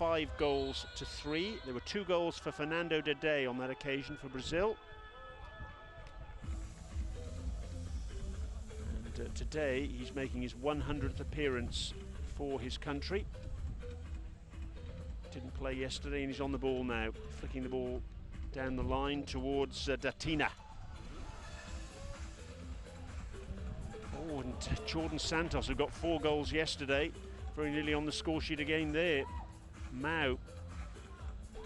5 goals to 3. There were 2 goals for Fernando Dede on that occasion for Brazil. And today he's making his 100th appearance for his country. Didn't play yesterday and he's on the ball now, flicking the ball down the line towards Datina. Oh, and Jordan Santos, who got 4 goals yesterday, very nearly on the score sheet again there. Mao,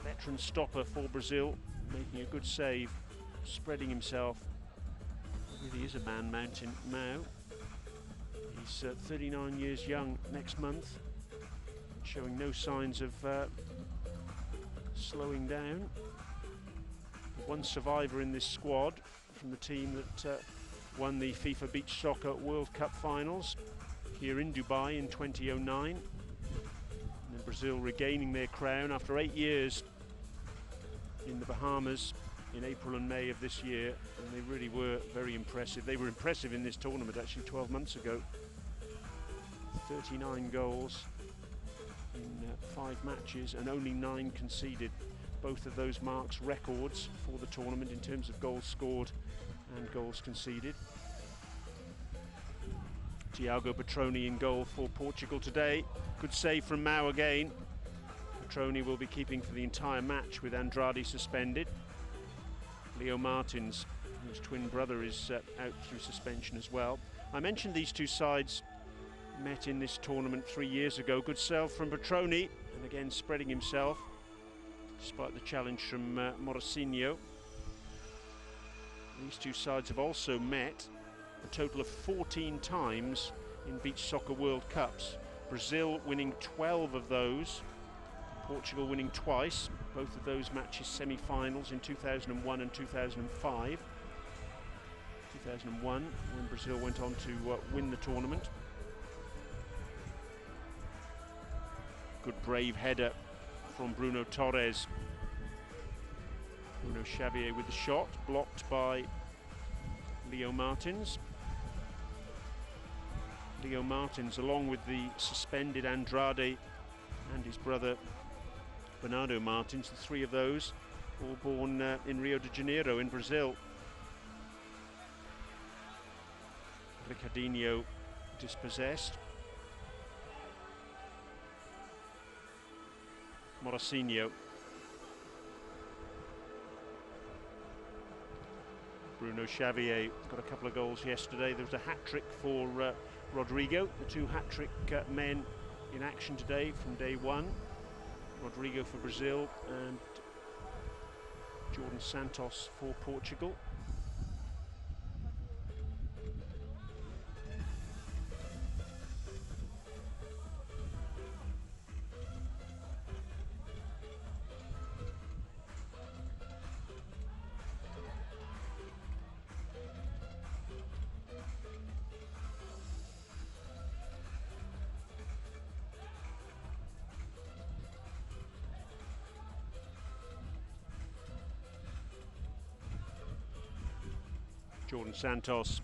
veteran stopper for Brazil, making a good save, spreading himself. He really is a man mountain, Mao. He's 39 years young next month, showing no signs of slowing down. One survivor in this squad from the team that won the FIFA Beach Soccer World Cup finals here in Dubai in 2009. And then Brazil regaining their crown after 8 years in the Bahamas in April and May of this year, and they really were very impressive. They were impressive in this tournament actually 12 months ago. 39 goals in 5 matches and only 9 conceded. Both of those marks records for the tournament in terms of goals scored and goals conceded. Tiago Petroni in goal for Portugal today. Good save from Mao again. Petroni will be keeping for the entire match with Andrade suspended. Leo Martins, whose twin brother, is out through suspension as well. I mentioned these two sides met in this tournament 3 years ago. Good save from Petroni, and again spreading himself despite the challenge from Morosino. These two sides have also met a total of 14 times in Beach Soccer World Cups. Brazil winning 12 of those, Portugal winning twice, both of those matches semi-finals in 2001 and 2005. 2001 when Brazil went on to win the tournament. Good brave header from Bruno Torres. Bruno Xavier with the shot, blocked by Leo Martins. Leo Martins, along with the suspended Andrade and his brother Bernardo Martins, the 3 of those, all born in Rio de Janeiro in Brazil. Ricardinho dispossessed. Morosino. Bruno Xavier got a couple of goals yesterday. There was a hat-trick for Rodrigo, the 2 hat-trick men in action today from day one. Rodrigo for Brazil and Jordan Santos for Portugal. Jordan Santos.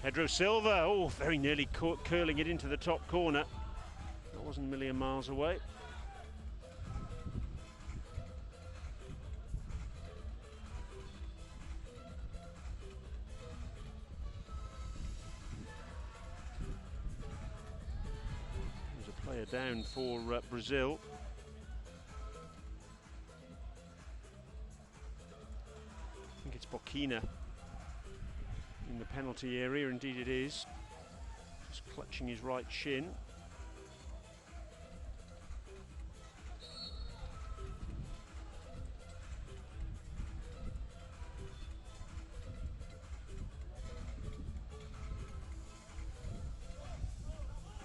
Pedro Silva, oh, very nearly curling it into the top corner. That wasn't a million miles away. There's a player down for Brazil. I think it's Boquina in the penalty area, indeed it is. Just clutching his right shin.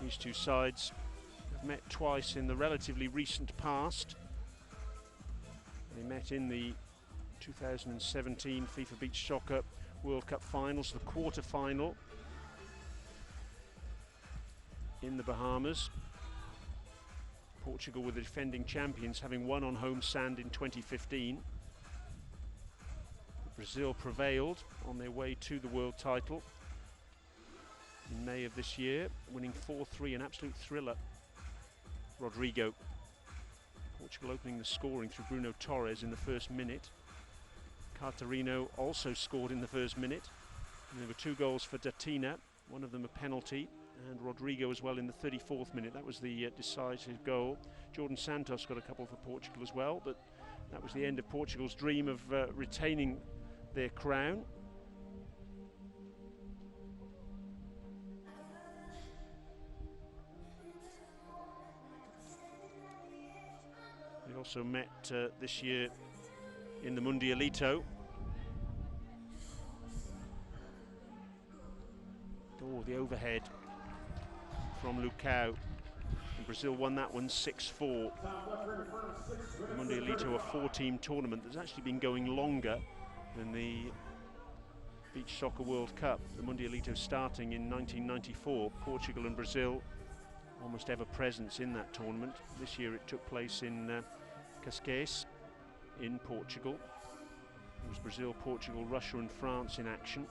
These two sides have met twice in the relatively recent past. They met in the 2017 FIFA Beach Soccer World Cup finals, the quarter-final in the Bahamas. Portugal were the defending champions, having won on home sand in 2015. Brazil prevailed on their way to the world title in May of this year, winning 4-3, an absolute thriller Rodrigo. Portugal opening the scoring through Bruno Torres in the first minute. Cartarino also scored in the first minute. And there were 2 goals for Datina, one of them a penalty, and Rodrigo as well in the 34th minute. That was the decisive goal. Jordan Santos got a couple for Portugal as well, but that was the end of Portugal's dream of retaining their crown. They also met this year in the Mundialito. Oh, the overhead from Lucao. And Brazil won that one 6-4. The Mundialito, a 4-team tournament that's actually been going longer than the Beach Soccer World Cup. The Mundialito starting in 1994. Portugal and Brazil almost ever presence in that tournament. This year it took place in Cascais in Portugal. It was Brazil, Portugal, Russia and France in action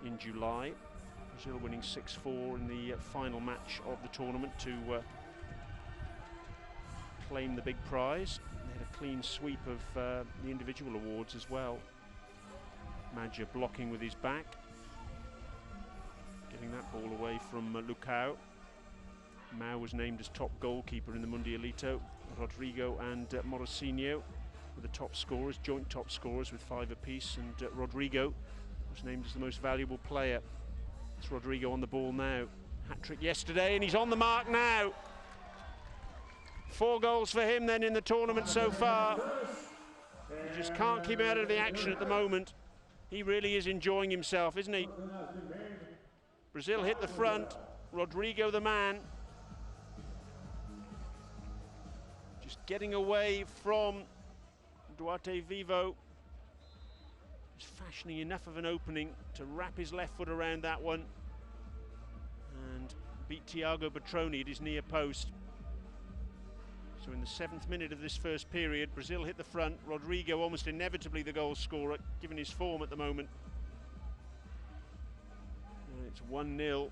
in July. Brazil winning 6-4 in the final match of the tournament to claim the big prize. They had a clean sweep of the individual awards as well. Madja blocking with his back, getting that ball away from Lucao. Mao was named as top goalkeeper in the Mundialito. Rodrigo and Morosinho were the top scorers, joint top scorers with 5 apiece, and Rodrigo was named as the most valuable player. It's Rodrigo on the ball now. Hat-trick yesterday, and he's on the mark now. 4 goals for him then in the tournament so far. You just can't keep him out of the action at the moment. He really is enjoying himself, isn't he? Brazil hit the front. Rodrigo the man. Just getting away from Duarte Vivo. Just fashioning enough of an opening to wrap his left foot around that one and beat Thiago Petroni at his near post. So in the 7th minute of this first period, Brazil hit the front. Rodrigo almost inevitably the goal scorer, given his form at the moment. And it's 1-0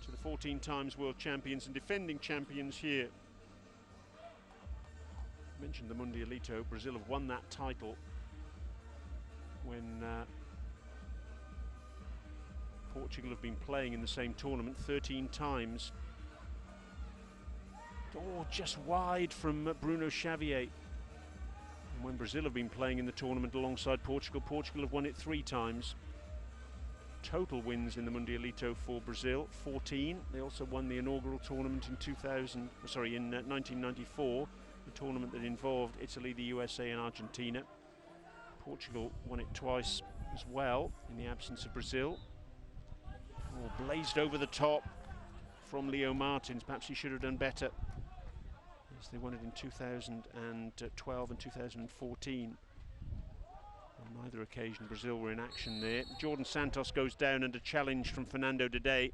to the 14 times world champions and defending champions here. I mentioned the Mundialito. Brazil have won that title when Portugal have been playing in the same tournament 13 times. Oh, just wide from Bruno Xavier. And when Brazil have been playing in the tournament alongside Portugal, Portugal have won it 3 times. Total wins in the Mundialito for Brazil, 14. They also won the inaugural tournament in 1994, the tournament that involved Italy, the USA and Argentina. Portugal won it twice as well in the absence of Brazil. Oh, blazed over the top from Leo Martins. Perhaps he should have done better. Yes, they won it in 2012 and 2014. On neither occasion Brazil were in action there. Jordan Santos goes down under challenge from Fernando Dede.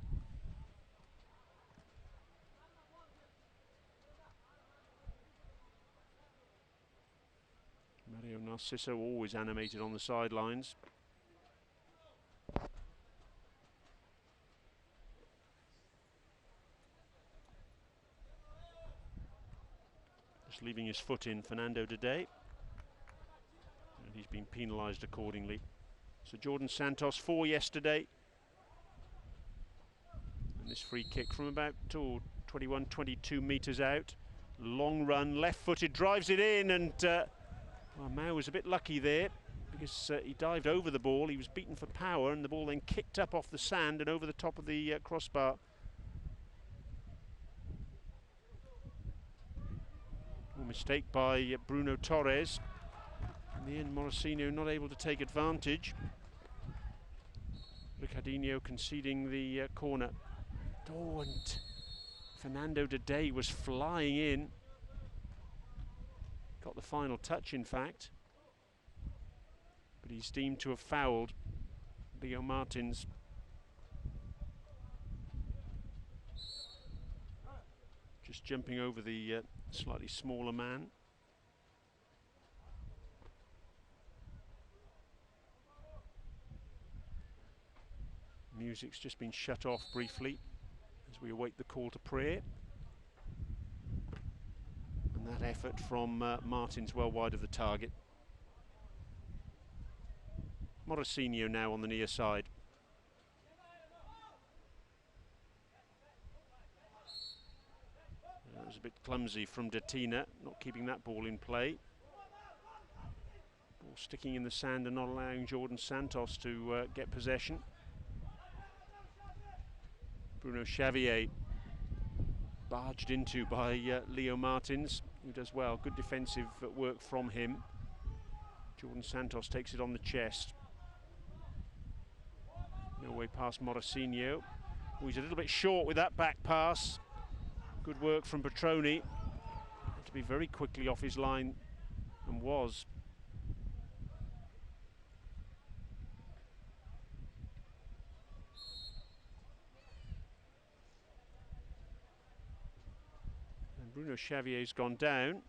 Mario Narciso always animated on the sidelines. Just leaving his foot in, Fernando Dede. And he's been penalised accordingly. So Jordan Santos, 4 yesterday. And this free kick from about 21, 22 metres out. Long run, left-footed, drives it in, and well, Mao was a bit lucky there because he dived over the ball. He was beaten for power, and the ball then kicked up off the sand and over the top of the crossbar. A mistake by Bruno Torres. In the end, Morosinho not able to take advantage. Ricardinho conceding the corner. Oh, and Fernando Dede was flying in. Got the final touch, in fact. But he's deemed to have fouled Leo Martins. Just jumping over the slightly smaller man. Music's just been shut off briefly as we await the call to prayer. That effort from Martins well wide of the target. Morosino now on the near side. That was a bit clumsy from Datina, not keeping that ball in play. Ball sticking in the sand and not allowing Jordan Santos to get possession. Bruno Xavier barged into by Leo Martins, who does well. Good defensive work from him. Jordan Santos takes it on the chest. No way past Morosino. Oh, he's a little bit short with that back pass. Good work from Petroni. Had to be very quickly off his line, and was. And Bruno Xavier's gone down.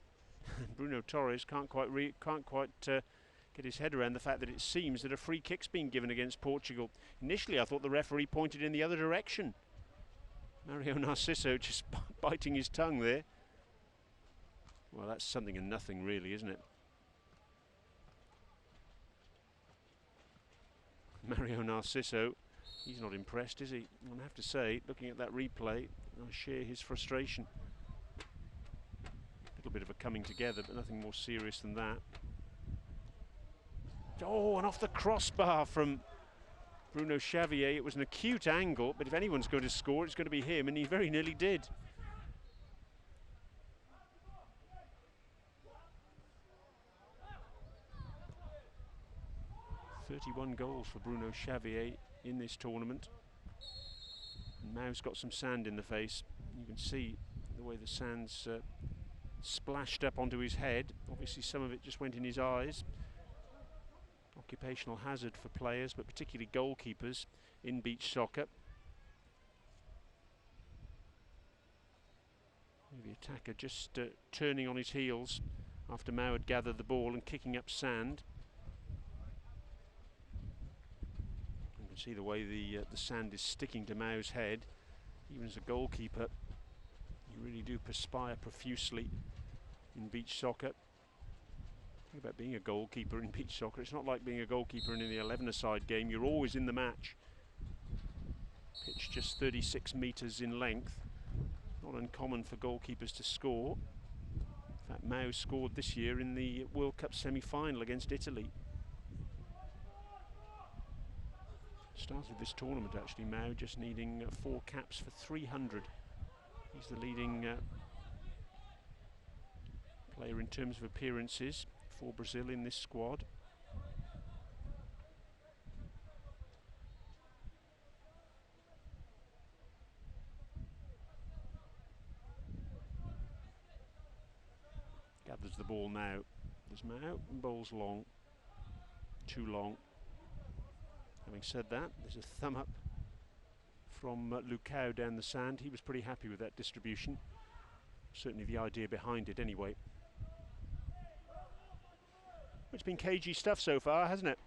Bruno Torres can't quite get his head around the fact that it seems that a free kick's been given against Portugal. Initially I thought the referee pointed in the other direction. Mario Narciso just biting his tongue there. Well, that's something and nothing really, isn't it? Mario Narciso, he's not impressed, is he? I have to say, looking at that replay, I share his frustration. A little bit of a coming together, but nothing more serious than that. Oh, and off the crossbar from Bruno Xavier. It was an acute angle, but if anyone's going to score, it's going to be him, and he very nearly did. "31 goals for Bruno Xavier in this tournament. And Mau's got some sand in the face. You can see the way the sand's splashed up onto his head. Obviously some of it just went in his eyes. Occupational hazard for players, but particularly goalkeepers in beach soccer. The attacker just turning on his heels after Mau had gathered the ball and kicking up sand. You can see the way the sand is sticking to Mau's head. Even as a goalkeeper, you really do perspire profusely in beach soccer. About being a goalkeeper in beach soccer, it's not like being a goalkeeper in the 11-a-side game. You're always in the match. Pitch just 36 metres in length. Not uncommon for goalkeepers to score. In fact, Mau scored this year in the World Cup semi-final against Italy. Started this tournament actually, Mau just needing 4 caps for 300. He's the leading player in terms of appearances for Brazil in this squad. Gathers the ball now. There's Mau, and bowls long. Too long. Having said that, there's a thumb up from Lucao down the sand. He was pretty happy with that distribution. Certainly the idea behind it anyway. It's been cagey stuff so far, hasn't it?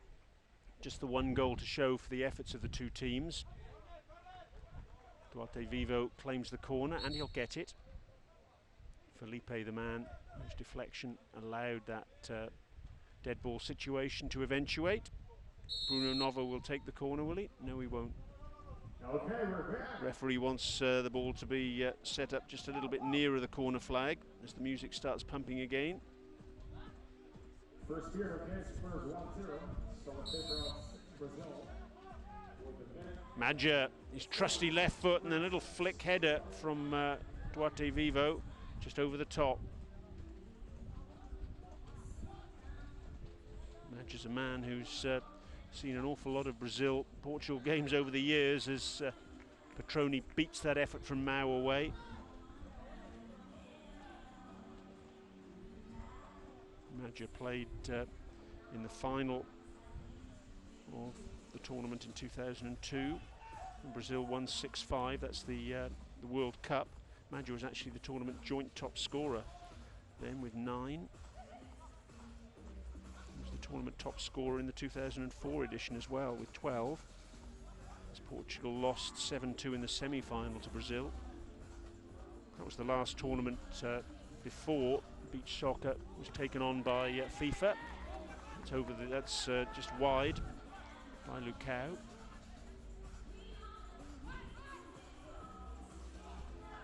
Just the 1 goal to show for the efforts of the two teams. Duarte Vivo claims the corner, and he'll get it. Felipe, the man whose deflection allowed that dead ball situation to eventuate. Bruno Novo will take the corner, will he? No, he won't. Okay, we're back. Referee wants the ball to be set up just a little bit nearer the corner flag as the music starts pumping again. First here, okay, Spurs 1-0. Solid paper off Brazil. Madja, his trusty left foot, and a little flick header from Duarte Vivo, just over the top. Madja's a man who's seen an awful lot of Brazil-Portugal games over the years as Petroni beats that effort from Mau away. Madja played in the final of the tournament in 2002. And Brazil won 6-5. That's the World Cup. Madja was actually the tournament joint top scorer then with 9. He was the tournament top scorer in the 2004 edition as well with 12. As Portugal lost 7-2 in the semi-final to Brazil. That was the last tournament before beach soccer was taken on by FIFA. It's over that's just wide by Lucao.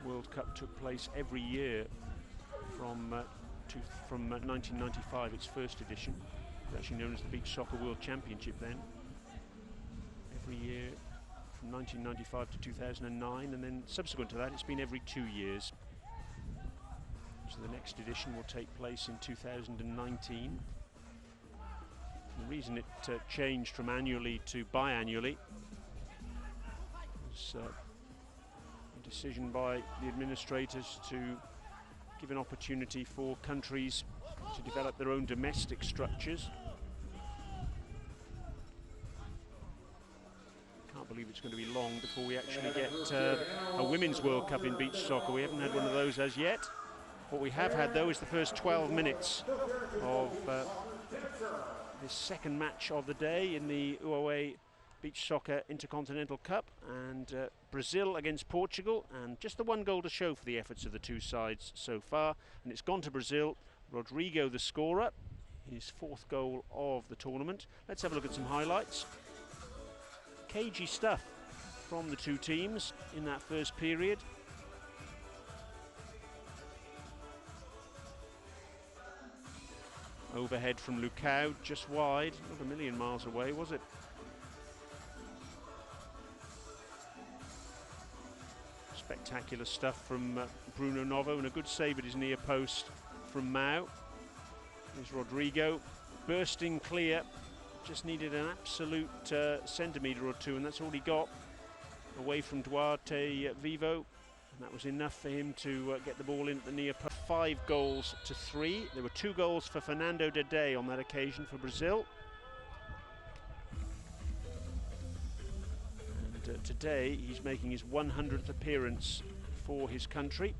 World Cup took place every year from 1995, its first edition. It was actually known as the Beach Soccer World Championship then. Every year from 1995 to 2009, and then subsequent to that it's been every 2 years. So the next edition will take place in 2019. The reason it changed from annually to biannually was a decision by the administrators to give an opportunity for countries to develop their own domestic structures. Can't believe it's going to be long before we actually get a Women's World Cup in beach soccer. We haven't had one of those as yet. What we have had though is the first 12 minutes of this second match of the day in the UOA Beach Soccer Intercontinental Cup, and Brazil against Portugal, and just the one goal to show for the efforts of the two sides so far, and it's gone to Brazil. Rodrigo the scorer, his fourth goal of the tournament. Let's have a look at some highlights. Cagey stuff from the two teams in that first period. Overhead from Lucao, just wide, not a million miles away, was it? Spectacular stuff from Bruno Novo, and a good save at his near post from Mao. There's Rodrigo, bursting clear, just needed an absolute centimetre or two, and that's all he got, away from Duarte Vivo, and that was enough for him to get the ball in at the near post. 5 goals to 3. There were 2 goals for Fernando Dede on that occasion for Brazil. And today he's making his 100th appearance for his country.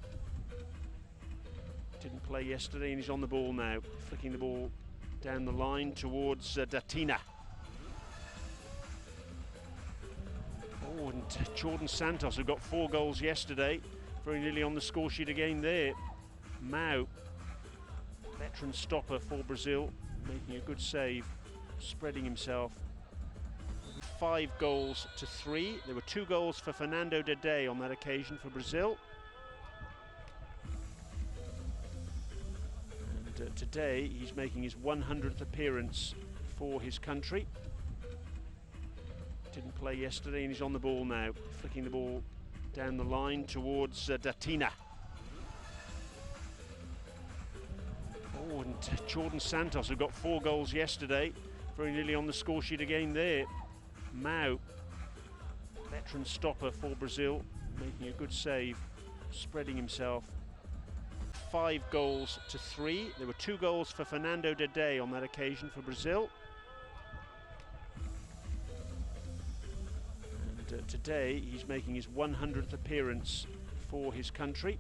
Didn't play yesterday and he's on the ball now, flicking the ball down the line towards Datina. Oh, and Jordan Santos, who got 4 goals yesterday, very nearly on the score sheet again there. Mao, veteran stopper for Brazil, making a good save, spreading himself. 5 goals to 3. There were 2 goals for Fernando Dede on that occasion for Brazil. And today he's making his 100th appearance for his country. Didn't play yesterday and he's on the ball now, flicking the ball down the line towards Datina. Oh, and Jordan Santos, who got 4 goals yesterday, very nearly on the score sheet again there. Mao, veteran stopper for Brazil, making a good save, spreading himself. 5 goals to 3. There were 2 goals for Fernando Dede on that occasion for Brazil. And today he's making his 100th appearance for his country.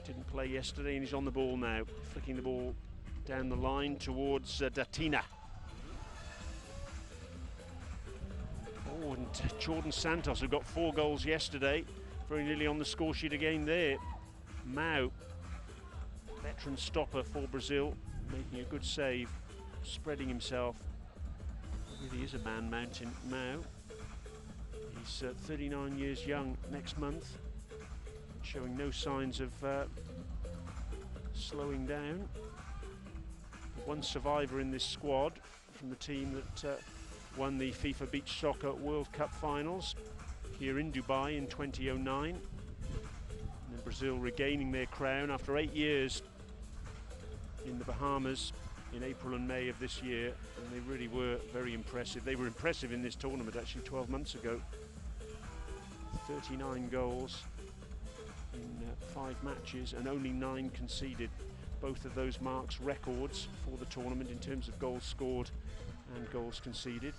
Didn't play yesterday and he's on the ball now, flicking the ball down the line towards Datina. Oh, and Jordan Santos, who got 4 goals yesterday, very nearly on the score sheet again there. Mao, veteran stopper for Brazil, making a good save, spreading himself. Really is a man mountain, Mao. He's 39 years young next month, showing no signs of slowing down. One survivor in this squad from the team that won the FIFA Beach Soccer World Cup finals here in Dubai in 2009. And then Brazil regaining their crown after 8 years in the Bahamas in April and May of this year, and they really were very impressive. They were impressive in this tournament actually 12 months ago. 39 goals in 5 matches and only 9 conceded. Both of those marks records for the tournament in terms of goals scored and goals conceded.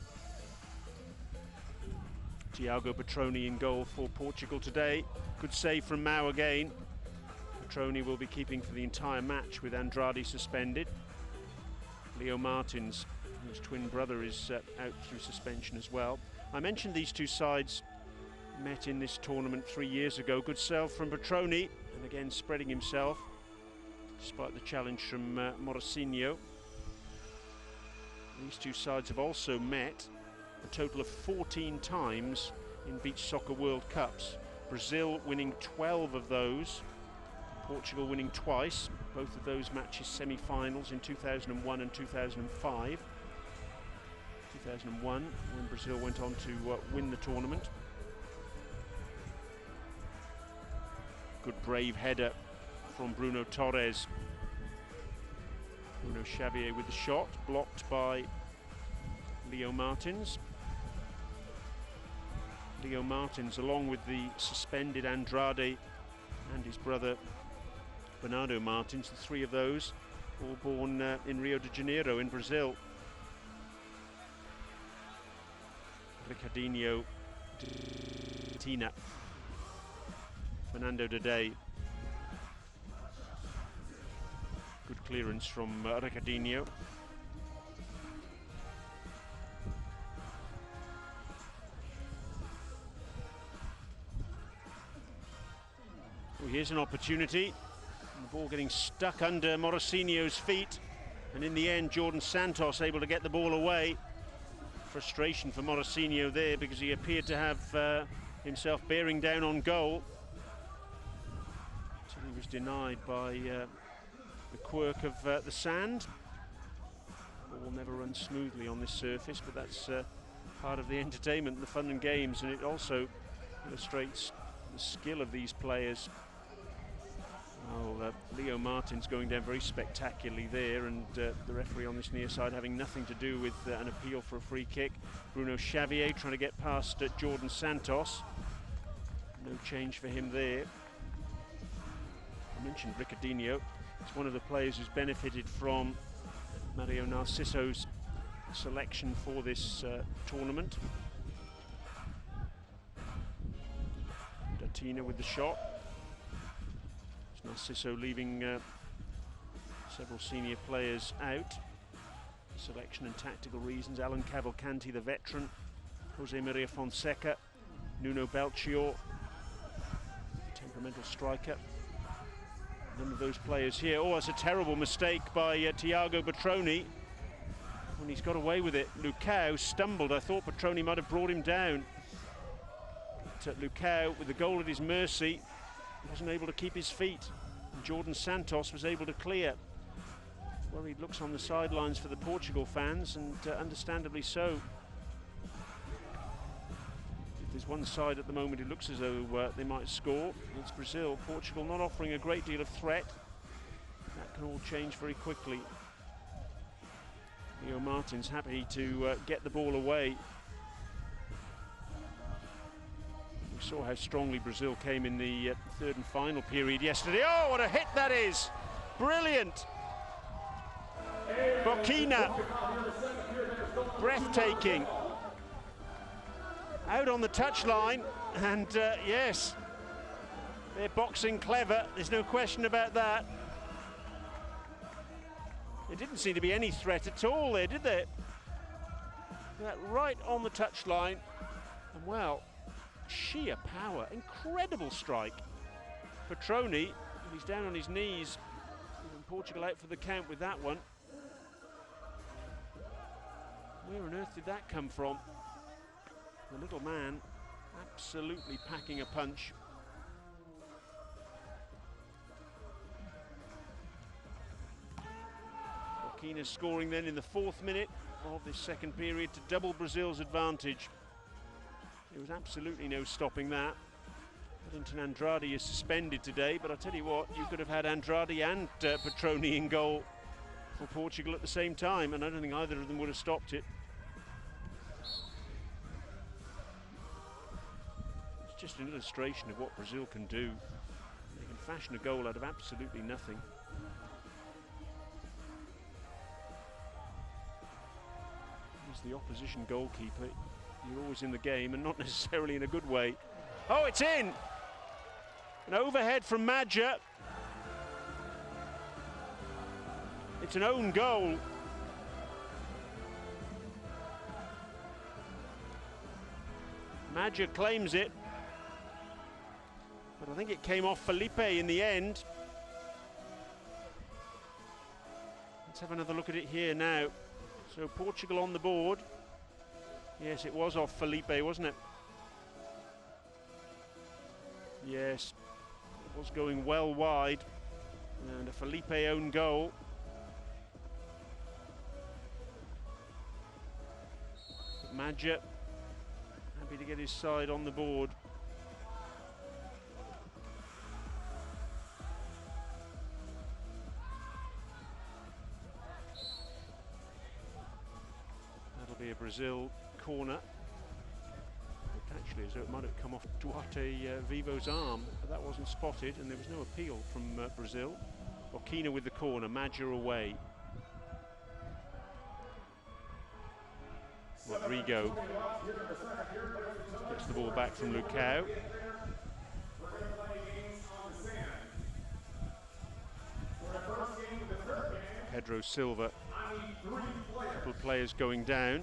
Tiago Petroni in goal for Portugal today. Good save from Mao again. Petroni will be keeping for the entire match with Andrade suspended. Leo Martins, whose twin brother, is out through suspension as well. I mentioned these two sides met in this tournament 3 years ago. Good save from Petroni, And again spreading himself, despite the challenge from Morosino. These two sides have also met a total of 14 times in Beach Soccer World Cups. Brazil winning 12 of those, Portugal winning twice, both of those matches semi-finals in 2001 and 2005. 2001 when Brazil went on to win the tournament. Good brave header from Bruno Torres. Bruno Xavier with the shot, blocked by Leo Martins. Leo Martins, along with the suspended Andrade and his brother Bernardo Martins, the three of those, all born in Rio de Janeiro in Brazil. Ricardinho, Tina, Fernando Dede. Good clearance from Ricardinho. Well, here's an opportunity. The ball getting stuck under Morosino's feet, and in the end Jordan Santos able to get the ball away. Frustration for Morosino there, because he appeared to have himself bearing down on goal until he was denied by the quirk of the sand. The ball never runs smoothly on this surface, but that's part of the entertainment, the fun and games, and it also illustrates the skill of these players. Well, Leo Martins going down very spectacularly there, and the referee on this near side having nothing to do with an appeal for a free kick. Bruno Xavier trying to get past Jordan Santos. No change for him there. I mentioned Ricardinho. He's one of the players who's benefited from Mario Narciso's selection for this tournament. Datina with the shot. Narciso leaving several senior players out, selection and tactical reasons. Alan Cavalcanti, the veteran, Jose Maria Fonseca, Nuno Belchior, temperamental striker. None of those players here. Oh, that's a terrible mistake by Thiago Petroni, when he's got away with it. Lucao stumbled. I thought Petroni might have brought him down. But Lucao, with the goal at his mercy, wasn't able to keep his feet. And Jordan Santos was able to clear. Worried looks on the sidelines for the Portugal fans, and understandably so. If there's one side at the moment it looks as though they might score, it's Brazil. Portugal not offering a great deal of threat. That can all change very quickly. Leo Martins happy to get the ball away. We saw how strongly Brazil came in the third and final period yesterday. Oh, what a hit that is! Brilliant! Boquina, breathtaking. Out on the touchline, and yes, they're boxing clever, there's no question about that. There didn't seem to be any threat at all there, did there? That right on the touchline, and well, sheer power, incredible strike. Petroni, he's down on his knees, and Portugal out for the count with that one. Where on earth did that come from? The little man absolutely packing a punch. Boquina scoring then in the 4th minute of this second period to double Brazil's advantage. There was absolutely no stopping that. Wellington Andrade is suspended today, but I'll tell you what, you could have had Andrade and Petroni in goal for Portugal at the same time, and I don't think either of them would have stopped it. It's just an illustration of what Brazil can do. They can fashion a goal out of absolutely nothing. As the opposition goalkeeper, you're always in the game, and not necessarily in a good way. Oh, it's in! An overhead from Madja. It's an own goal. Madja claims it. but I think it came off Felipe in the end. Let's have another look at it here now. So Portugal on the board. Yes, it was off Felipe, wasn't it? Yes, it was going well wide. And a Felipe own goal. Madja happy to get his side on the board. That'll be a Brazil corner. Actually, as though it might have come off Duarte Vivo's arm, but that wasn't spotted, and there was no appeal from Brazil. Okina with the corner, Madja away. Rodrigo gets the ball back from Lucao. Pedro Silva, a couple of players going down.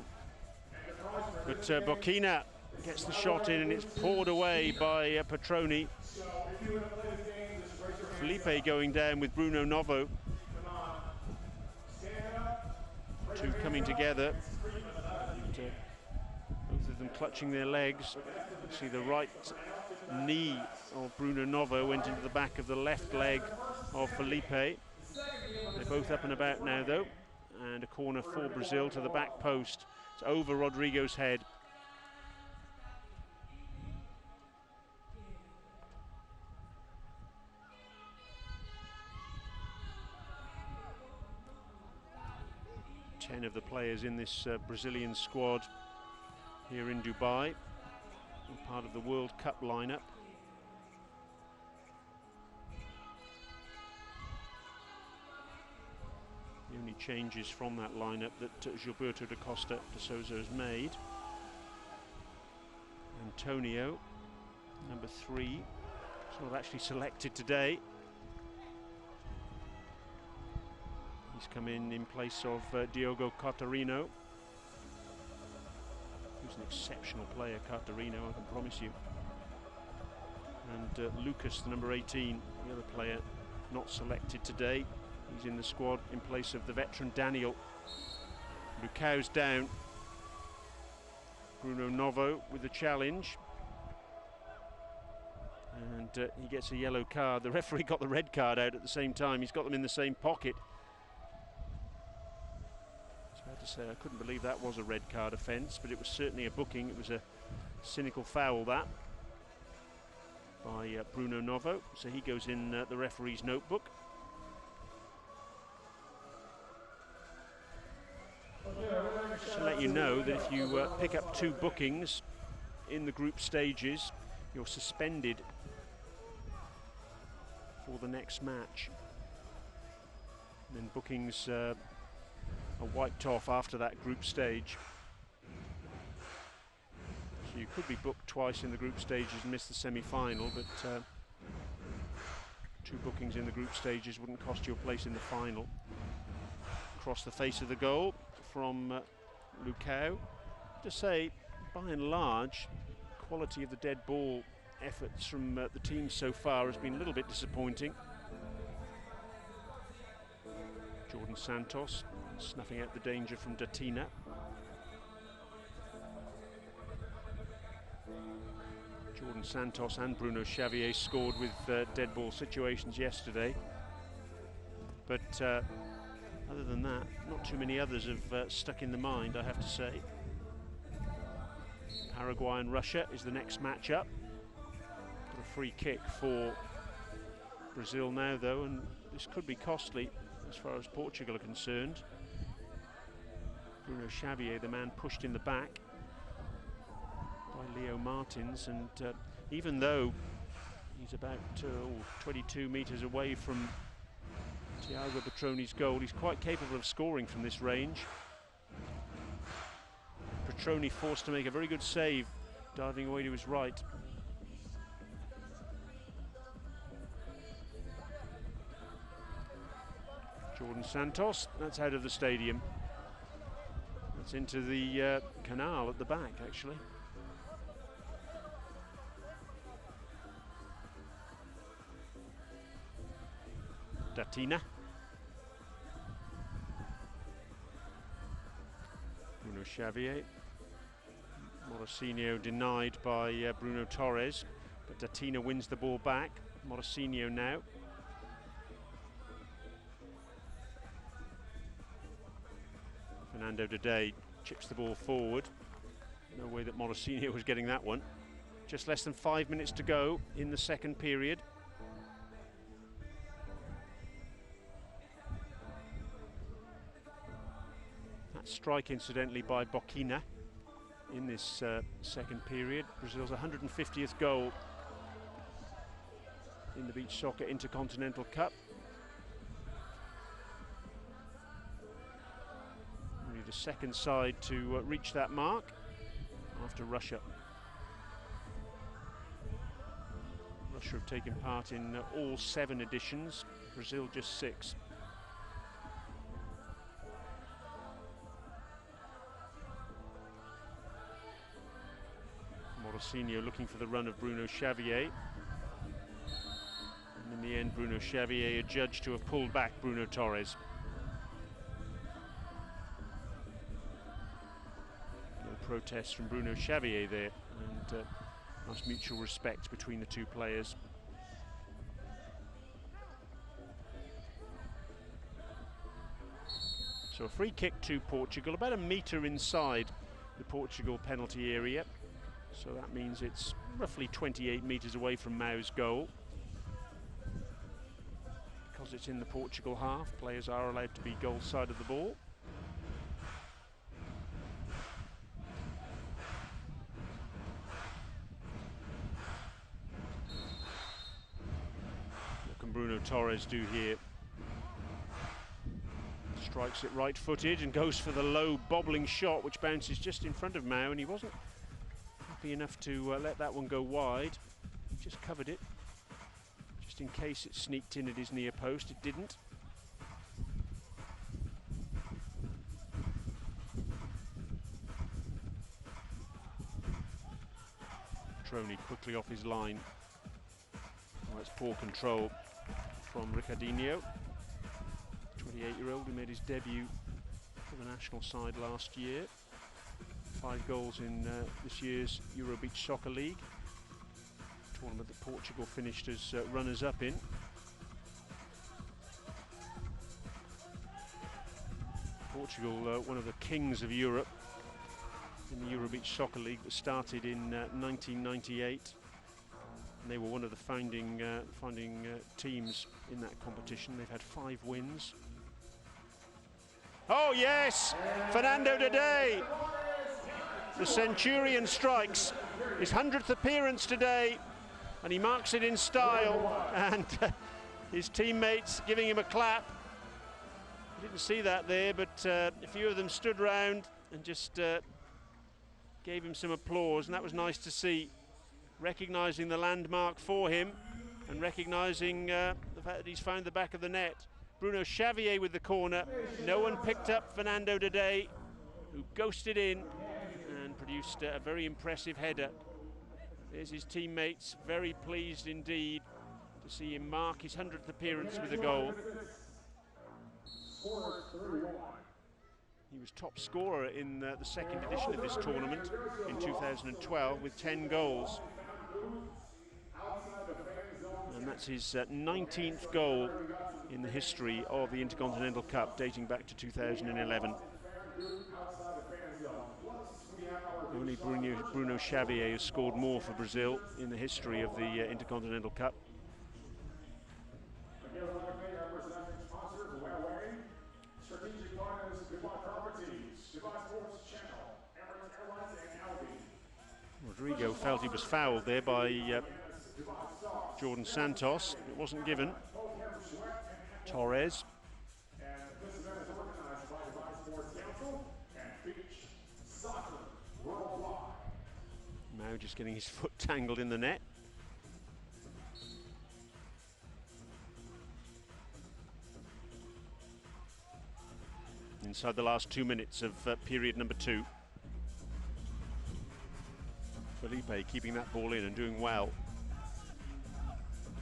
But Bocchina gets the shot in and it's poured away by Petroni. Felipe going down with Bruno Novo. Two coming together. And, both of them clutching their legs. See the right knee of Bruno Novo went into the back of the left leg of Felipe. They're both up and about now though. And a corner for Brazil to the back post. It's over Rodrigo's head. Ten of the players in this Brazilian squad here in Dubai, part of the World Cup lineup. The only changes from that lineup that Gilberto da Costa de Souza has made. Antonio, number 3, sort of actually selected today. He's come in place of Diogo Catarino, who's an exceptional player, Catarino, I can promise you. And Lucas, the number 18, the other player not selected today. He's in the squad in place of the veteran Daniel. Lucao's down. Bruno Novo with the challenge. And he gets a yellow card. The referee got the red card out at the same time. He's got them in the same pocket. To say I couldn't believe that was a red card offence, but it was certainly a booking. It was a cynical foul, that, by Bruno Novo. So he goes in the referee's notebook. Just to let you know that if you pick up 2 bookings in the group stages, you're suspended for the next match. And then bookings are wiped off after that group stage. So you could be booked twice in the group stages and miss the semi-final, but 2 bookings in the group stages wouldn't cost you a place in the final. Across the face of the goal from Lucao. To say, by and large, quality of the dead ball efforts from the team so far has been a little bit disappointing. Jordan Santos snuffing out the danger from Datina. Jordan Santos and Bruno Xavier scored with dead ball situations yesterday. But other than that, not too many others have stuck in the mind, I have to say. Paraguay and Russia is the next matchup. Got a free kick for Brazil now though, and this could be costly as far as Portugal are concerned. Bruno Xavier, the man pushed in the back by Leo Martins, and even though he's about 22 metres away from Thiago Petroni's goal, he's quite capable of scoring from this range. Petroni forced to make a very good save, diving away to his right. Jordan Santos, that's out of the stadium. That's into the canal at the back, actually. Datina. Bruno Xavier. Morosino denied by Bruno Torres, but Datina wins the ball back. Morosino now. Fernando Dede chips the ball forward. No way that Morosino was getting that one. Just less than 5 minutes to go in the second period. That strike, incidentally, by Boquina in this second period. Brazil's 150th goal in the Beach Soccer Intercontinental Cup. Only the second side to reach that mark after Russia. Russia have taken part in all 7 editions, Brazil just 6. Morosino looking for the run of Bruno Xavier. And in the end, Bruno Xavier adjudged to have pulled back Bruno Torres. No protests from Bruno Xavier there, and nice mutual respect between the two players. So a free kick to Portugal, about a metre inside the Portugal penalty area. So that means it's roughly 28 metres away from Mao's goal. Because it's in the Portugal half, players are allowed to be goal side of the ball. What can Bruno Torres do here? Strikes it right-footed and goes for the low bobbling shot, which bounces just in front of Mao, and he wasn't happy enough to let that one go wide. He just covered it, just in case it sneaked in at his near post. It didn't. Troni quickly off his line. Oh, that's poor control from Ricardinho, 28-year-old who made his debut for the national side last year. 5 goals in this year's Euro Beach Soccer League, tournament that Portugal finished as runners-up in. Portugal, one of the kings of Europe in the Euro Beach Soccer League that started in 1998. And they were one of the founding teams in that competition. They've had 5 wins. Oh yes, Fernando Dede! The Centurion strikes his 100th appearance today, and he marks it in style, and his teammates giving him a clap. I didn't see that there, but a few of them stood round and just gave him some applause, and that was nice to see, recognising the landmark for him and recognising the fact that he's found the back of the net. Bruno Xavier with the corner. No one picked up Fernando Dede, who ghosted in and produced a very impressive header. There's his teammates, very pleased indeed to see him mark his 100th appearance with a goal. He was top scorer in the second edition of this tournament in 2012 with 10 goals. And that's his 19th goal in the history of the Intercontinental Cup, dating back to 2011. Only Bruno Xavier has scored more for Brazil in the history of the Intercontinental Cup. Rodrigo felt he was fouled there by Jordan Santos. It wasn't given. Torres. Now just getting his foot tangled in the net. Inside the last 2 minutes of period number 2. Felipe keeping that ball in and doing well.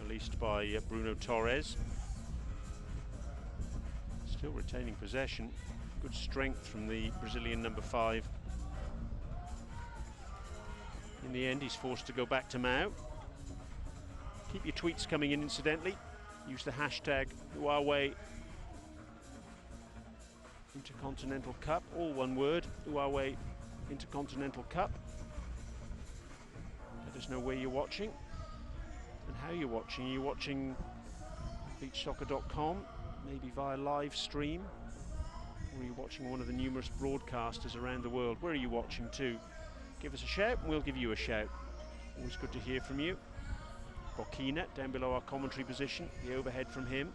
Released by Bruno Torres. Still retaining possession. Good strength from the Brazilian number 5. In the end, he's forced to go back to Mao. Keep your tweets coming in, incidentally. Use the hashtag Huawei Intercontinental Cup, all one word, Huawei Intercontinental Cup. Let us know where you're watching and how you're watching. Are you watching beachsoccer.com, maybe via live stream? Or are you watching one of the numerous broadcasters around the world? Where are you watching too? Give us a shout and we'll give you a shout. Always good to hear from you. Bocchina down below our commentary position, the overhead from him.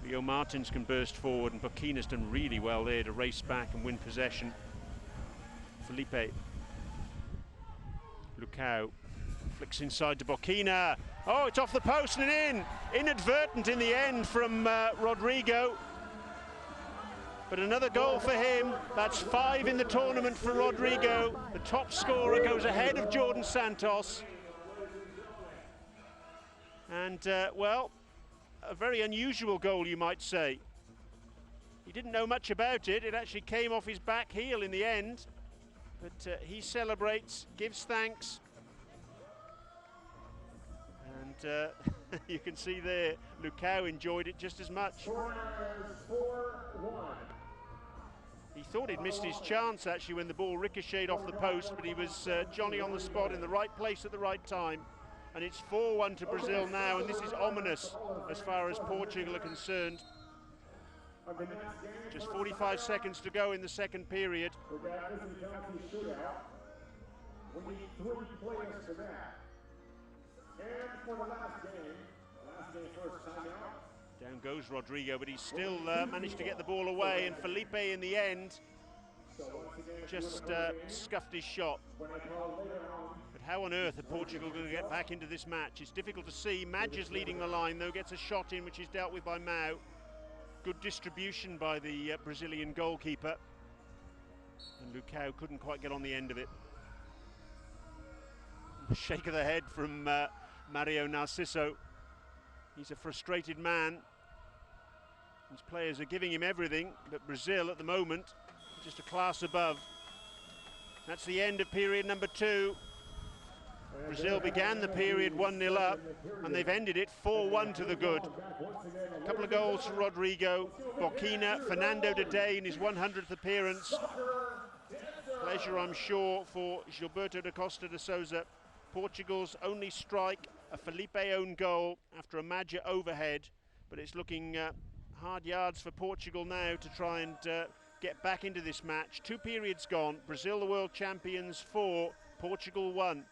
Leo Martins can burst forward, and Bocchina's done really well there to race back and win possession. Felipe. Lucao flicks inside to Bocchina. Oh, it's off the post and in. Inadvertent in the end from Rodrigo. But another goal for him. That's 5 in the tournament for Rodrigo. The top scorer goes ahead of Jordan Santos. And, well, a very unusual goal, you might say. He didn't know much about it. It actually came off his back heel in the end. But he celebrates, gives thanks. And you can see there, Lucao enjoyed it just as much. He thought he'd missed his chance, actually, when the ball ricocheted off the post, but he was Johnny on the spot in the right place at the right time. And it's 4-1 to Brazil now, and this is ominous as far as Portugal are concerned. Just 45 seconds to go in the second period. Down goes Rodrigo, but he's still managed to get the ball away, and Felipe in the end just scuffed his shot. But how on earth are Portugal going to get back into this match? It's difficult to see. Madge's leading the line, though, gets a shot in, which is dealt with by Mao. Good distribution by the Brazilian goalkeeper. And Lucao couldn't quite get on the end of it. Shake of the head from Mario Narciso. He's a frustrated man. His players are giving him everything, but Brazil at the moment, just a class above. That's the end of period number 2. Brazil began the period 1-0 up, and they've ended it 4-1 to the good. A couple of goals for Rodrigo, Bocchina, Fernando Dede in his 100th appearance. Pleasure, I'm sure, for Gilberto da Costa de Souza. Portugal's only strike, a Felipe own goal after a Madge overhead, but it's looking hard yards for Portugal now to try and get back into this match. 2 periods gone. Brazil the world champions 4, Portugal 1.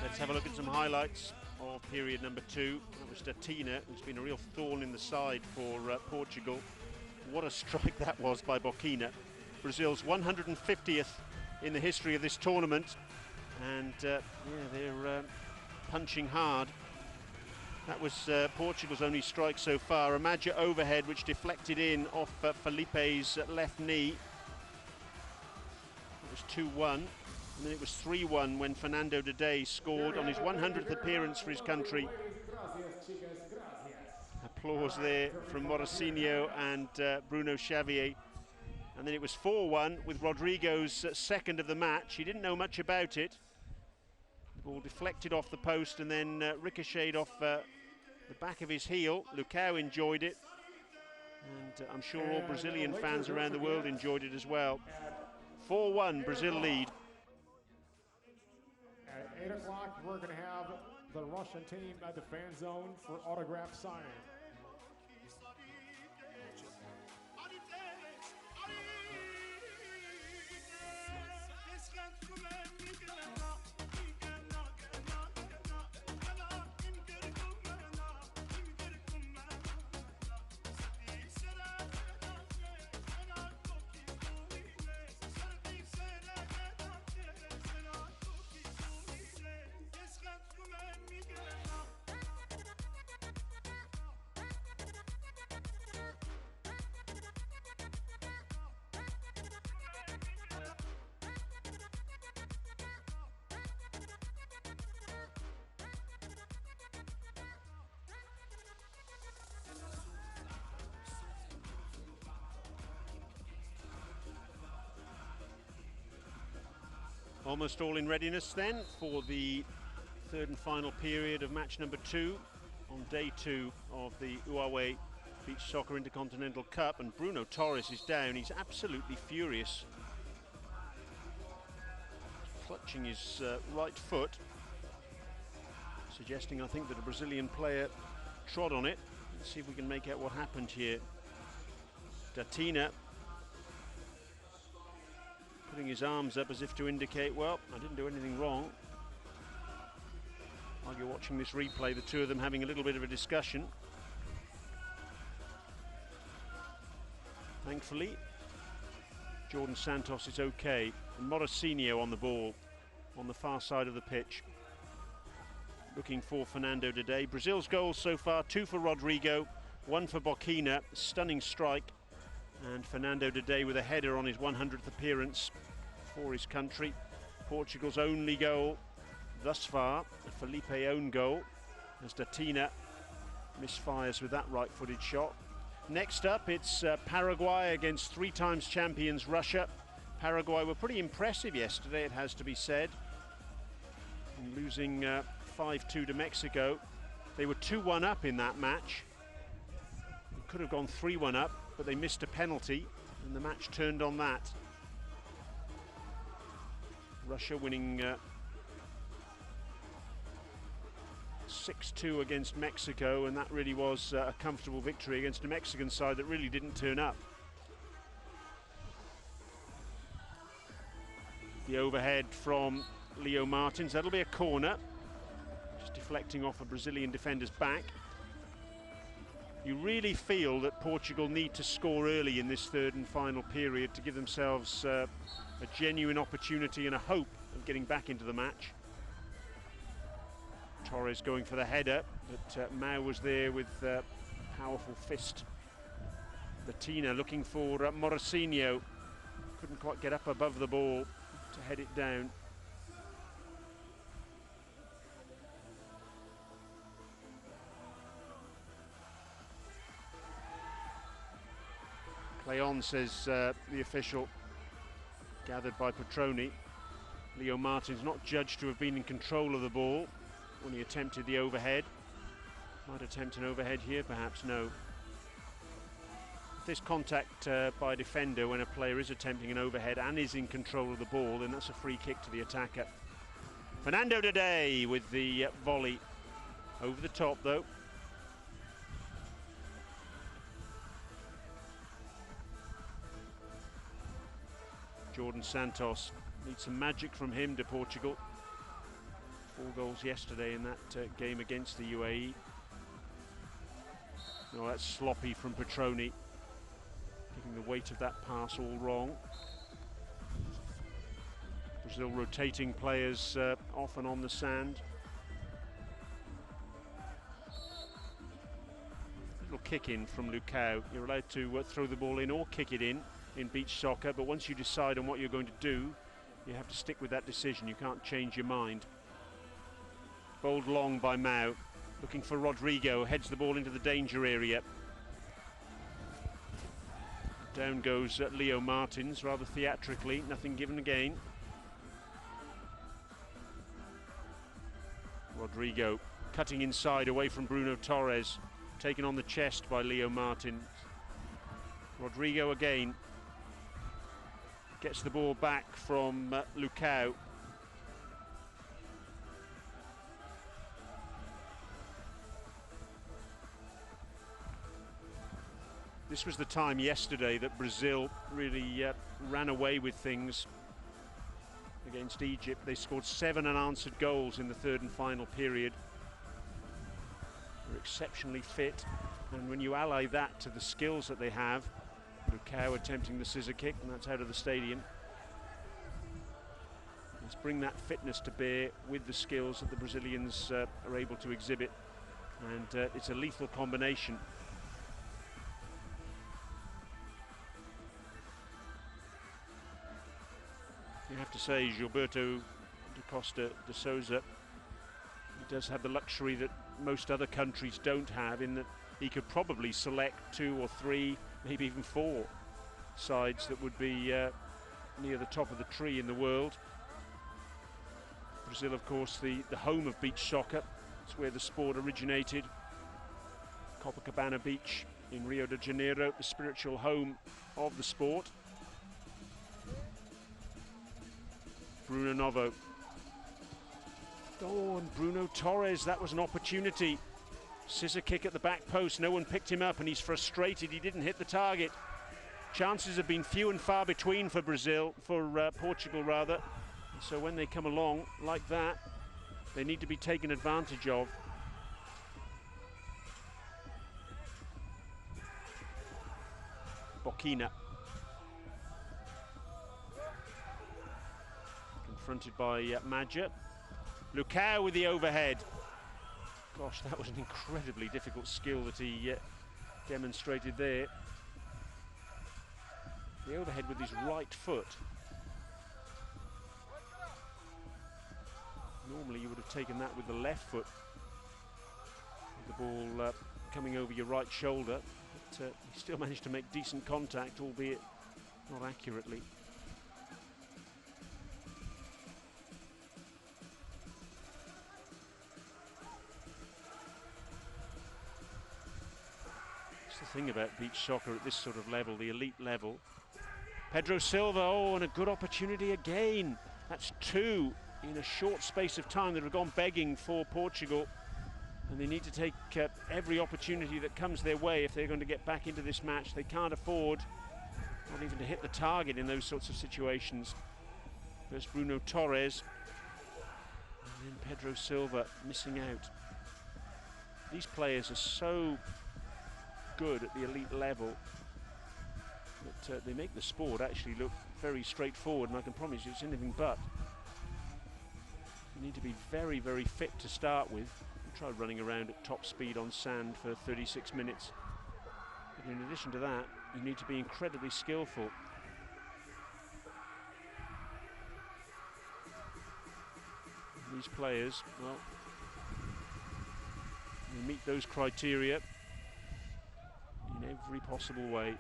Let's have a look at some highlights of period number 2. That was Datina, who's been a real thorn in the side for Portugal. What a strike that was by Bocchina. Brazil's 150th in the history of this tournament. And yeah, they're punching hard. That was Portugal's only strike so far. A Madge overhead which deflected in off Felipe's left knee. It was 2-1. And then it was 3-1 when Fernando Dede scored on his 100th appearance for his country. Applause there from Morosino and Bruno Xavier. And then it was 4-1 with Rodrigo's second of the match. He didn't know much about it. The ball deflected off the post and then ricocheted off the back of his heel. Lucao enjoyed it. And I'm sure all Brazilian fans around the world enjoyed it as well. 4-1, Brazil lead. At 8 o'clock, we're going to have the Russian team at the fan zone for autograph signing. Almost all in readiness then for the third and final period of match number 2 on day 2 of the Huawei Beach Soccer Intercontinental Cup, and Bruno Torres is down. He's absolutely furious, clutching his right foot, suggesting, I think, that a Brazilian player trod on it. Let's see if we can make out what happened here. Datina putting his arms up as if to indicate, well, I didn't do anything wrong. While you're watching this replay, the two of them having a little bit of a discussion. Thankfully, Jordan Santos is okay. And Morosino on the ball on the far side of the pitch, looking for Fernando today. Brazil's goals so far, 2 for Rodrigo, 1 for Boquina, stunning strike. And Fernando today with a header on his 100th appearance for his country. Portugal's only goal thus far, a Felipe own goal, as Datina misfires with that right-footed shot. Next up, it's Paraguay against 3 times champions Russia. Paraguay were pretty impressive yesterday, it has to be said, in losing 5-2 to Mexico. They were 2-1 up in that match. It could have gone 3-1 up, but they missed a penalty, and the match turned on that. Russia winning 6-2 against Mexico, and that really was a comfortable victory against a Mexican side that really didn't turn up. The overhead from Leo Martins, that'll be a corner, just deflecting off a Brazilian defender's back. You really feel that Portugal need to score early in this third and final period to give themselves a genuine opportunity and a hope of getting back into the match. Torres going for the header, but Mao was there with a powerful fist. Datina looking for Morosino, couldn't quite get up above the ball to head it down. Play on, says the official, gathered by Petroni. Leo Martins not judged to have been in control of the ball when he attempted the overhead. Might attempt an overhead here, perhaps no. If there's contact by a defender when a player is attempting an overhead and is in control of the ball, then that's a free kick to the attacker. Fernando today with the volley. Over the top though. Jordan Santos, needs some magic from him to Portugal. 4 goals yesterday in that game against the UAE. No, that's sloppy from Petroni, giving the weight of that pass all wrong. Brazil rotating players off and on the sand. Little kick in from Lucao. You're allowed to throw the ball in or kick it in beach soccer, but once you decide on what you're going to do, you have to stick with that decision. You can't change your mind. Bowled long by Mao, looking for Rodrigo, heads the ball into the danger area. Down goes Leo Martins, rather theatrically, nothing given again. Rodrigo cutting inside away from Bruno Torres, taken on the chest by Leo Martins. Rodrigo again. Gets the ball back from Lucao. This was the time yesterday that Brazil really ran away with things against Egypt. They scored 7 unanswered goals in the third and final period. They're exceptionally fit, and when you ally that to the skills that they have, Lucao attempting the scissor kick, and that's out of the stadium. Let's bring that fitness to bear with the skills that the Brazilians are able to exhibit, and it's a lethal combination. You have to say, Gilberto da Costa de Souza, he does have the luxury that most other countries don't have, in that he could probably select 2 or 3, maybe even 4 sides that would be near the top of the tree in the world. Brazil, of course, the home of beach soccer. It's where the sport originated. Copacabana Beach in Rio de Janeiro, the spiritual home of the sport. Bruno Novo. Oh, and Bruno Torres, that was an opportunity. Scissor kick at the back post, no one picked him up, and he's frustrated he didn't hit the target. Chances have been few and far between for Portugal rather. And so when they come along like that, they need to be taken advantage of. Bokina. Confronted by Madja. Lucao with the overhead. Gosh, that was an incredibly difficult skill that he demonstrated there. The overhead with his right foot. Normally you would have taken that with the left foot. With the ball coming over your right shoulder. But he still managed to make decent contact, albeit not accurately. The thing about beach soccer at this sort of level, the elite level. Pedro Silva, oh, and a good opportunity again. That's 2 in a short space of time that have gone begging for Portugal, and they need to take every opportunity that comes their way if they're going to get back into this match. They can't afford not even to hit the target in those sorts of situations. There's Bruno Torres, and then Pedro Silva missing out. These players are so good at the elite level that they make the sport actually look very straightforward, and I can promise you it's anything but. You need to be very, very fit to start with. Try running around at top speed on sand for 36 minutes. But in addition to that, you need to be incredibly skillful. These players, well, they meet those criteria in every possible way.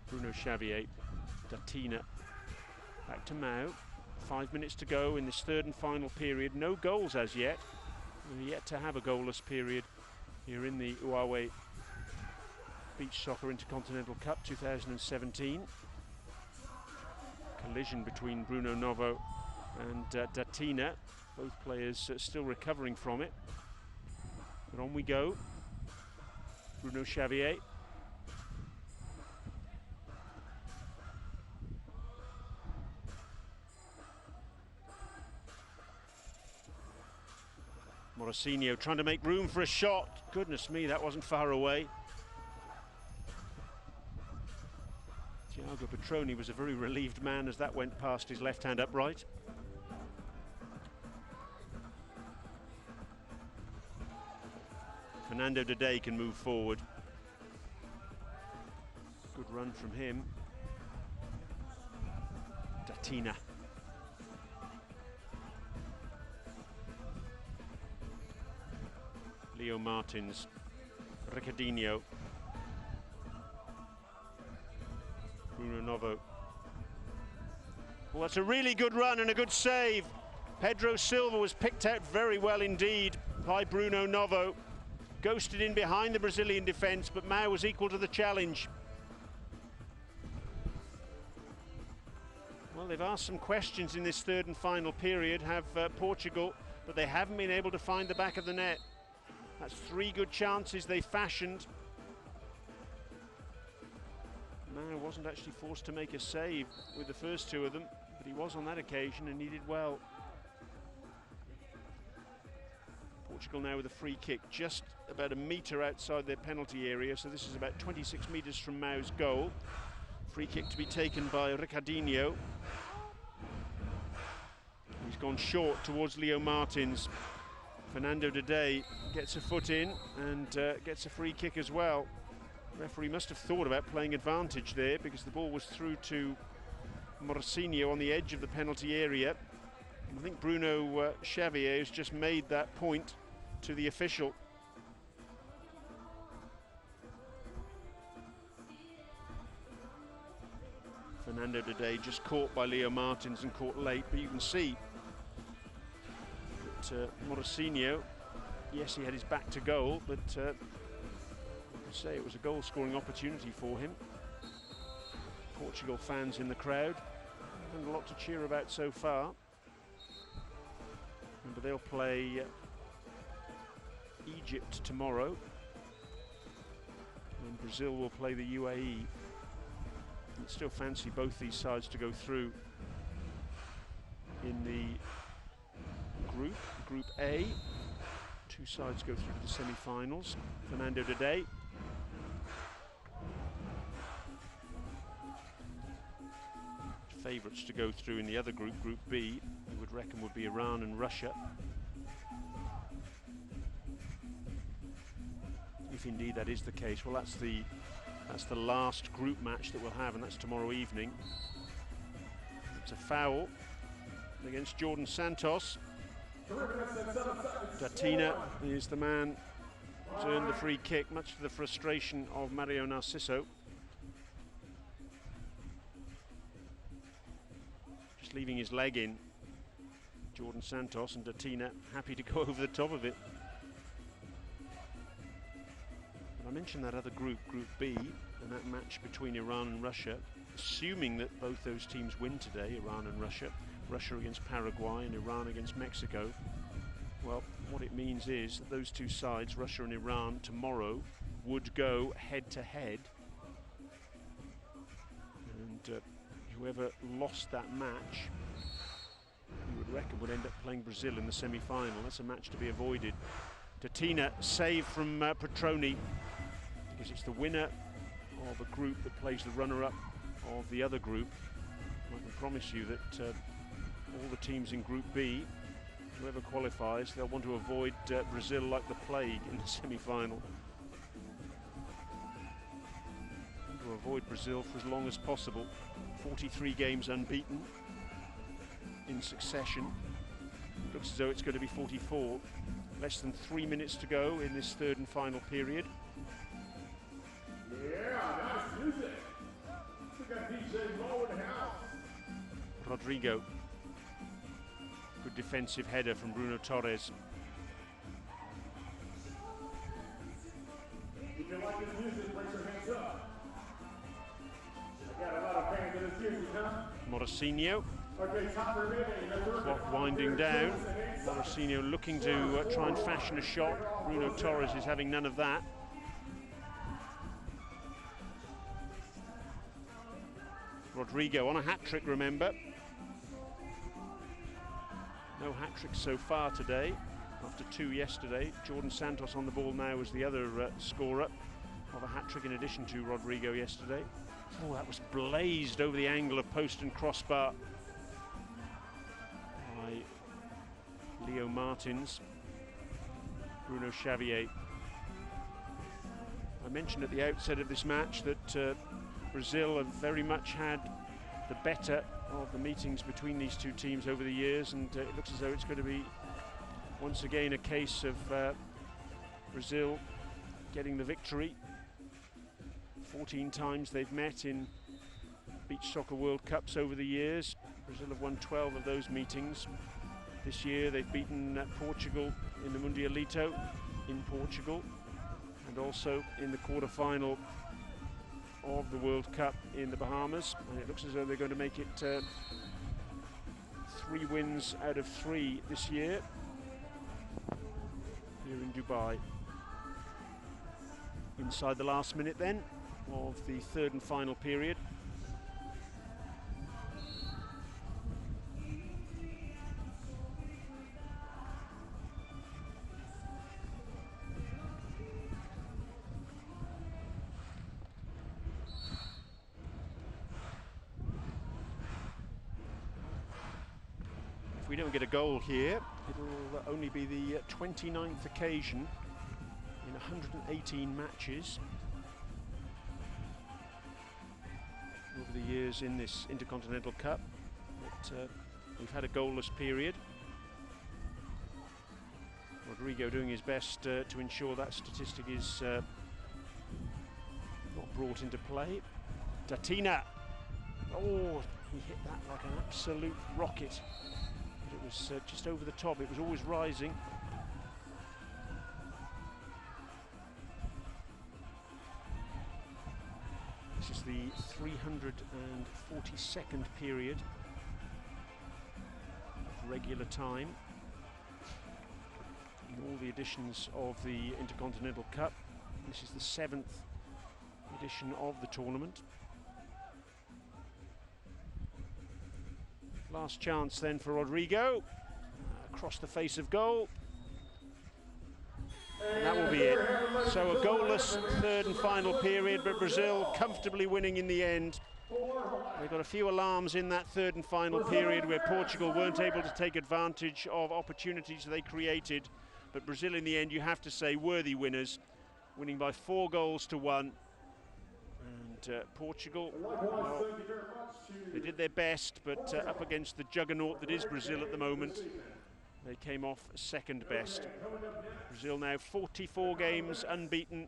Bruno Xavier, Datina, back to Mao. 5 minutes to go in this third and final period. No goals as yet. We're yet to have a goalless period here in the Huawei Beach Soccer Intercontinental Cup 2017. Collision between Bruno Novo and Datina. Both players still recovering from it. But on we go. Bruno Xavier. Morosino trying to make room for a shot. Goodness me, that wasn't far away. Thiago Petroni was a very relieved man as that went past his left hand upright. Fernando Dede can move forward. Good run from him. Datina. Leo Martins, Ricardinho, Bruno Novo. Well, that's a really good run and a good save. Pedro Silva was picked out very well indeed by Bruno Novo. Ghosted in behind the Brazilian defence, but Mao was equal to the challenge. Well, they've asked some questions in this third and final period, have Portugal, but they haven't been able to find the back of the net. That's 3 good chances they fashioned. Mao wasn't actually forced to make a save with the first two of them, but he was on that occasion and he did well. Portugal now with a free kick just about a metre outside their penalty area, so this is about 26 metres from Mao's goal. Free kick to be taken by Ricardinho. He's gone short towards Leo Martins. Fernando Dede gets a foot in and gets a free kick as well. The referee must have thought about playing advantage there because the ball was through to Morcinho on the edge of the penalty area. I think Bruno Xavier has just made that point to the official. Fernando Dede just caught by Leo Martins and caught late, but you can see that Morcinho, yes, he had his back to goal, but I would say it was a goal-scoring opportunity for him. Portugal fans in the crowd, and a lot to cheer about so far. Remember, they'll play Egypt tomorrow, and Brazil will play the UAE. I'd still fancy both these sides to go through in the Group A. Two sides go through to the semi-finals. Fernando Dede. Favourites to go through in the other group, Group B, you would reckon would be Iran and Russia. If indeed that is the case, well, that's the last group match that we'll have, and that's tomorrow evening. It's a foul against Jordan Santos. Datina is the man who's earned the free kick, much to the frustration of Mario Narciso. Just leaving his leg in, Jordan Santos, and Datina happy to go over the top of it. But I mentioned that other group, Group B, and that match between Iran and Russia, assuming that both those teams win today, Iran and Russia, Russia against Paraguay and Iran against Mexico. Well, what it means is that those two sides, Russia and Iran, tomorrow would go head-to-head. And whoever lost that match, you would reckon, would end up playing Brazil in the semi-final. That's a match to be avoided. Datina, save from Petroni, because it's the winner of a group that plays the runner-up of the other group. I can promise you that all the teams in Group B, whoever qualifies, they'll want to avoid Brazil like the plague in the semi-final. To avoid Brazil for as long as possible. 43 games unbeaten in succession. It looks as though it's going to be 44. Less than 3 minutes to go in this third and final period. Yeah, nice music. We got DJ Mo in the house. Rodrigo. Good defensive header from Bruno Torres. If you like this music, raise your hands up. I got a lot of fans of this music, huh? Morcinho. Okay, top of the minute. Clock winding down. Morcinho looking to try and fashion a shot. Bruno Torres is having none of that. Rodrigo on a hat-trick, remember. No hat-tricks so far today, after 2 yesterday. Jordan Santos on the ball now as the other scorer of a hat-trick in addition to Rodrigo yesterday. Oh, that was blazed over the angle of post and crossbar by Leo Martins. Bruno Xavier. I mentioned at the outset of this match that Brazil have very much had the better of the meetings between these two teams over the years, and it looks as though it's going to be once again a case of Brazil getting the victory. 14 times they've met in Beach Soccer World Cups over the years. Brazil have won 12 of those meetings. This year they've beaten Portugal in the Mundialito in Portugal, and also in the quarter-final of the World Cup in the Bahamas, and it looks as though they're going to make it 3 wins out of 3 this year here in Dubai. Inside the last minute then, of the third and final period. If we don't get a goal here, it'll only be the 29th occasion in 118 matches over the years in this Intercontinental Cup that we've had a goalless period. Rodrigo doing his best to ensure that statistic is not brought into play. Datina, oh, he hit that like an absolute rocket. But it was just over the top, it was always rising. This is the 342nd period of regular time in all the editions of the Intercontinental Cup. This is the 7th edition of the tournament. Last chance then for Rodrigo, across the face of goal. And that will be it. So a goalless third and final period, but Brazil comfortably winning in the end. They got a few alarms in that third and final period where Portugal weren't able to take advantage of opportunities they created. But Brazil in the end, you have to say, worthy winners, winning by 4 goals to 1. And Portugal, well, they did their best, but up against the juggernaut that is Brazil at the moment, they came off second best. Brazil now 44 games unbeaten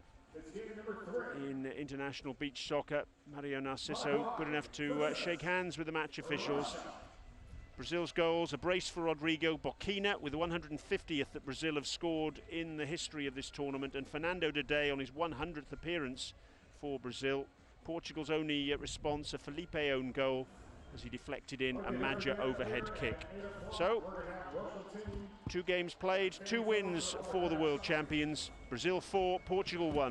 in international beach soccer. Mario Narciso good enough to shake hands with the match officials. Brazil's goals, a brace for Rodrigo, Boquina with the 150th that Brazil have scored in the history of this tournament, and Fernando Dede on his 100th appearance for Brazil. Portugal's only response, a Felipe own goal as he deflected in a Maja overhead kick. So, 2 games played, 2 wins for the world champions. Brazil 4, Portugal 1.